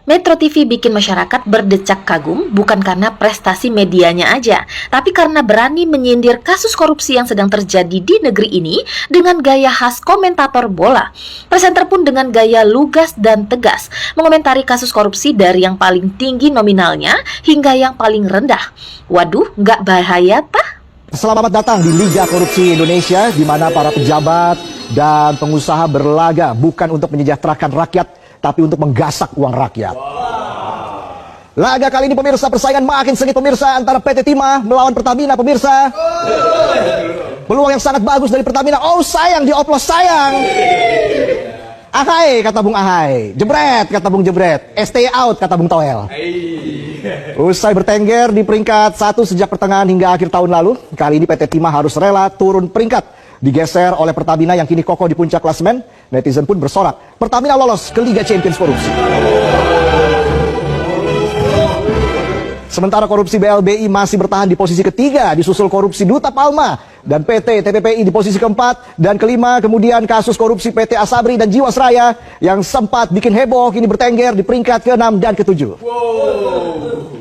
Metro TV bikin masyarakat berdecak kagum bukan karena prestasi medianya aja, tapi karena berani menyindir kasus korupsi yang sedang terjadi di negeri ini dengan gaya khas komentator bola. Presenter pun dengan gaya lugas dan tegas mengomentari kasus korupsi dari yang paling tinggi nominalnya hingga yang paling rendah. Waduh, nggak bahaya tah? Selamat datang di Liga Korupsi Indonesia, di mana para pejabat dan pengusaha berlaga bukan untuk menyejahterakan rakyat, tapi untuk menggasak uang rakyat. Laga kali ini pemirsa, persaingan makin sengit pemirsa antara PT Timah melawan Pertamina pemirsa. Peluang yang sangat bagus dari Pertamina. Oh sayang, dioplos sayang. Ahai kata Bung Ahai, jebret kata Bung Jebret, stay out kata Bung Toel. Usai bertengger di peringkat 1 sejak pertengahan hingga akhir tahun lalu, kali ini PT Timah harus rela turun peringkat, digeser oleh Pertamina yang kini kokoh di puncak klasemen. Netizen pun bersorak, Pertamina lolos ke Liga Champions korupsi. Sementara korupsi BLBI masih bertahan di posisi ketiga, disusul korupsi Duta Palma dan PT TPPI di posisi keempat, dan kelima kemudian kasus korupsi PT Asabri dan Jiwasraya yang sempat bikin heboh kini bertengger di peringkat ke-6 dan ke-7.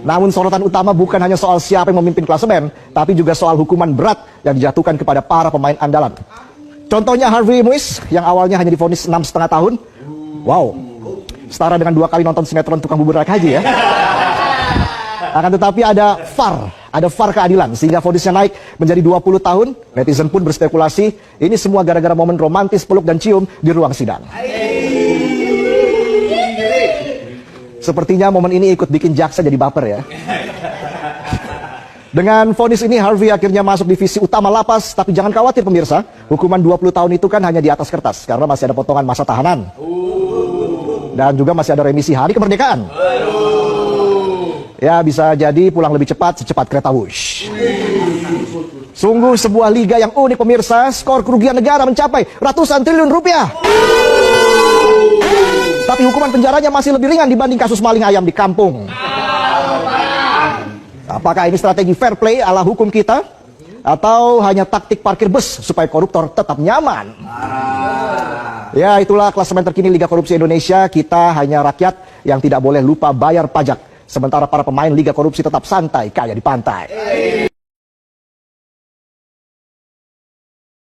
Namun sorotan utama bukan hanya soal siapa yang memimpin klasemen, tapi juga soal hukuman berat yang dijatuhkan kepada para pemain andalan. Contohnya Harvey Muiz yang awalnya hanya divonis 6,5 tahun. Wow, setara dengan 2 kali nonton sinetron tukang bubur naik haji ya. Akan tetapi ada VAR keadilan sehingga vonisnya naik menjadi 20 tahun. Netizen pun berspekulasi ini semua gara-gara momen romantis peluk dan cium di ruang sidang. Sepertinya momen ini ikut bikin jaksa jadi baper ya. Dengan vonis ini Harvey akhirnya masuk divisi utama lapas, tapi jangan khawatir pemirsa, hukuman 20 tahun itu kan hanya di atas kertas karena masih ada potongan masa tahanan. Dan juga masih ada remisi hari kemerdekaan. Ya, bisa jadi pulang lebih cepat secepat kereta wush. Sungguh sebuah liga yang unik pemirsa, skor kerugian negara mencapai ratusan triliun rupiah. Tapi hukuman penjaranya masih lebih ringan dibanding kasus maling ayam di kampung. Apakah ini strategi fair play ala hukum kita? Atau hanya taktik parkir bus supaya koruptor tetap nyaman? Ya, itulah klasemen terkini Liga Korupsi Indonesia. Kita hanya rakyat yang tidak boleh lupa bayar pajak. Sementara para pemain Liga Korupsi tetap santai kayak di pantai.